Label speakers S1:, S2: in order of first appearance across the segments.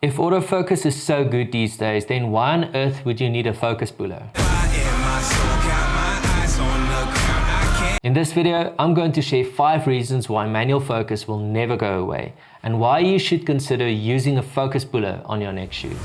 S1: If autofocus is so good these days, then why on earth would you need a focus puller? In this video, I'm going to share 5 reasons why manual focus will never go away and why you should consider using a focus puller on your next shoot.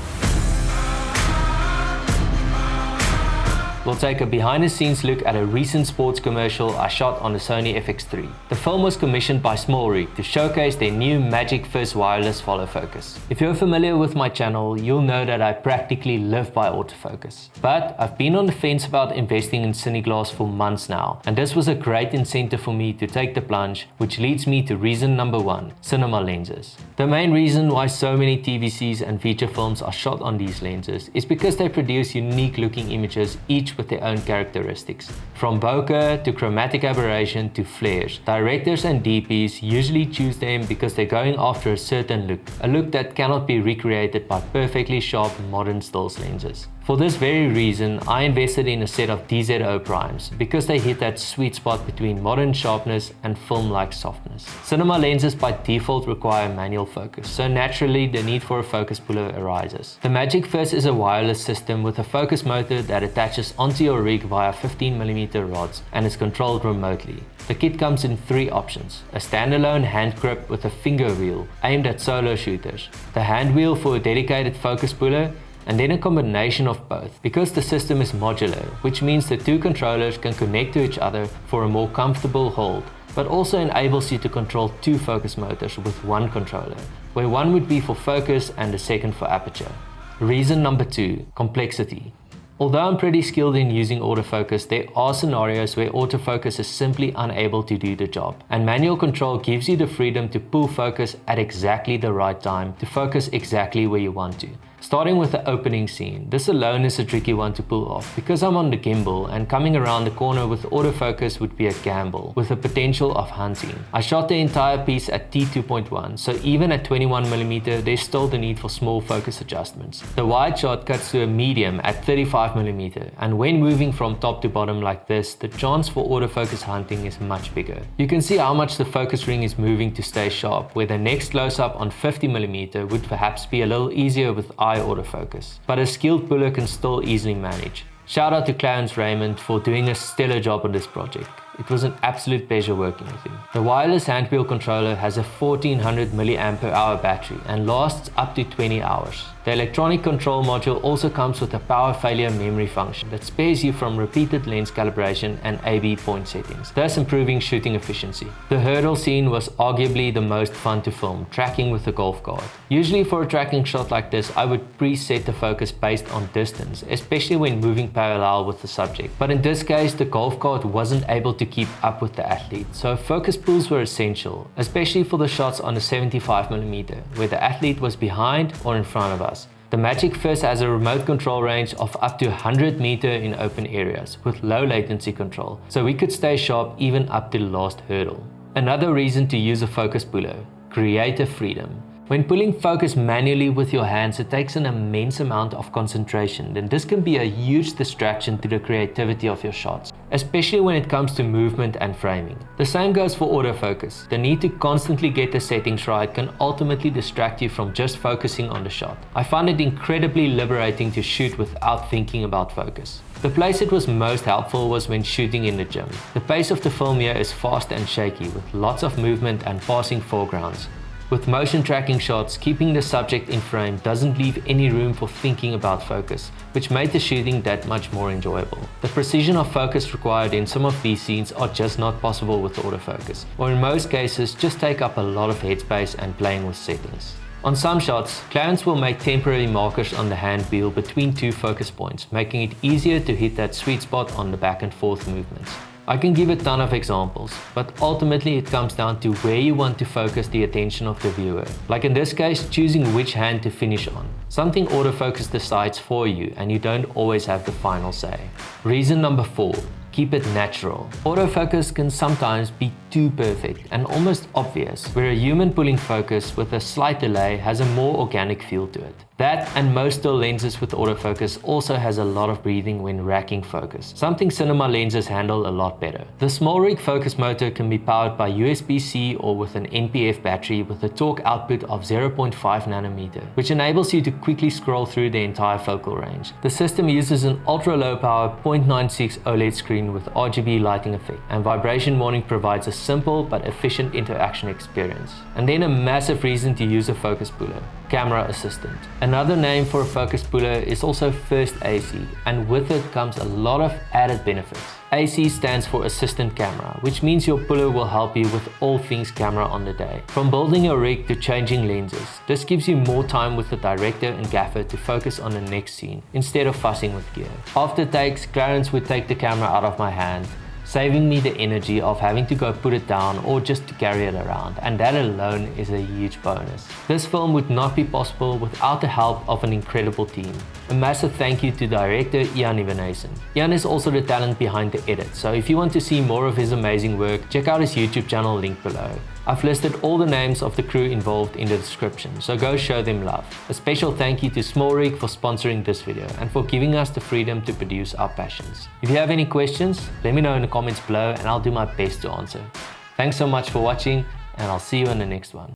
S1: We'll take a behind-the-scenes look at a recent sports commercial I shot on the Sony FX3. The film was commissioned by SmallRig to showcase their new MagicFIZ wireless follow focus. If you're familiar with my channel, you'll know that I practically live by autofocus. But I've been on the fence about investing in cineglass for months now, and this was a great incentive for me to take the plunge, which leads me to reason number 1, cinema lenses. The main reason why so many TVCs and feature films are shot on these lenses is because they produce unique looking images, each with their own characteristics. From bokeh to chromatic aberration to flares, directors and DPs usually choose them because they're going after a certain look, a look that cannot be recreated by perfectly sharp modern stills lenses. For this very reason, I invested in a set of DZO primes because they hit that sweet spot between modern sharpness and film-like softness. Cinema lenses by default require manual focus, so naturally the need for a focus puller arises. The MagicFIZ is a wireless system with a focus motor that attaches onto your rig via 15mm rods and is controlled remotely. The kit comes in 3 options: a standalone hand grip with a finger wheel aimed at solo shooters, the hand wheel for a dedicated focus puller, and then a combination of both, because the system is modular, which means the 2 controllers can connect to each other for a more comfortable hold, but also enables you to control 2 focus motors with 1 controller, where one would be for focus and the second for aperture. Reason number 2, complexity. Although I'm pretty skilled in using autofocus, there are scenarios where autofocus is simply unable to do the job, and manual control gives you the freedom to pull focus at exactly the right time to focus exactly where you want to. Starting with the opening scene, this alone is a tricky one to pull off because I'm on the gimbal and coming around the corner with autofocus would be a gamble with the potential of hunting. I shot the entire piece at t2.1, so even at 21mm there's still the need for small focus adjustments. The wide shot cuts to a medium at 35mm, and when moving from top to bottom like this, the chance for autofocus hunting is much bigger. You can see how much the focus ring is moving to stay sharp, where the next close-up on 50mm would perhaps be a little easier with eye autofocus, but a skilled puller can still easily manage. Shout out to Clarence Raymond for doing a stellar job on this project. It was an absolute pleasure working with him. The wireless handwheel controller has a 1400 mAh battery and lasts up to 20 hours. The electronic control module also comes with a power failure memory function that spares you from repeated lens calibration and AB point settings, thus improving shooting efficiency. The hurdle scene was arguably the most fun to film, tracking with the golf cart. Usually for a tracking shot like this, I would preset the focus based on distance, especially when moving parallel with the subject. But in this case, the golf cart wasn't able to keep up with the athlete, so focus pulls were essential, especially for the shots on the 75mm, where the athlete was behind or in front of us. The MagicFIZ has a remote control range of up to 100 meters in open areas with low latency control, so we could stay sharp even up to the last hurdle. Another reason to use a focus puller: creative freedom. When pulling focus manually with your hands, it takes an immense amount of concentration, and this can be a huge distraction to the creativity of your shots, especially when it comes to movement and framing. The same goes for autofocus. The need to constantly get the settings right can ultimately distract you from just focusing on the shot. I find it incredibly liberating to shoot without thinking about focus. The place it was most helpful was when shooting in the gym. The pace of the film here is fast and shaky, with lots of movement and passing foregrounds. With motion tracking shots, keeping the subject in frame doesn't leave any room for thinking about focus, which made the shooting that much more enjoyable. The precision of focus required in some of these scenes are just not possible with autofocus, or in most cases just take up a lot of headspace and playing with settings. On some shots, Clarence will make temporary markers on the hand wheel between 2 focus points, making it easier to hit that sweet spot on the back and forth movements. I can give a ton of examples, but ultimately it comes down to where you want to focus the attention of the viewer. Like in this case, choosing which hand to finish on. Something autofocus decides for you, and you don't always have the final say. Reason number 4. Keep it natural. Autofocus can sometimes be too perfect and almost obvious, where a human pulling focus with a slight delay has a more organic feel to it. That and most still lenses with autofocus also has a lot of breathing when racking focus, something cinema lenses handle a lot better. The SmallRig focus motor can be powered by USB-C or with an NPF battery with a torque output of 0.5 nanometer, which enables you to quickly scroll through the entire focal range. The system uses an ultra-low power 0.96 OLED screen with RGB lighting effect, and vibration warning provides a simple but efficient interaction experience. And then a massive reason to use a focus puller: camera assistant. Another name for a focus puller is also first AC, and with it comes a lot of added benefits. AC stands for assistant camera, which means your puller will help you with all things camera on the day, from building your rig to changing lenses. This gives you more time with the director and gaffer to focus on the next scene instead of fussing with gear. After takes, Clarence would take the camera out of my hand, saving me the energy of having to go put it down or just to carry it around, and that alone is a huge bonus. This film would not be possible without the help of an incredible team. A massive thank you to director Nieuwenhuizen. Jan is also the talent behind the edit, so if you want to see more of his amazing work, check out his YouTube channel linked below. I've listed all the names of the crew involved in the description, so go show them love. A special thank you to SmallRig for sponsoring this video and for giving us the freedom to produce our passions. If you have any questions, let me know in the comments below and I'll do my best to answer. Thanks so much for watching, and I'll see you in the next one.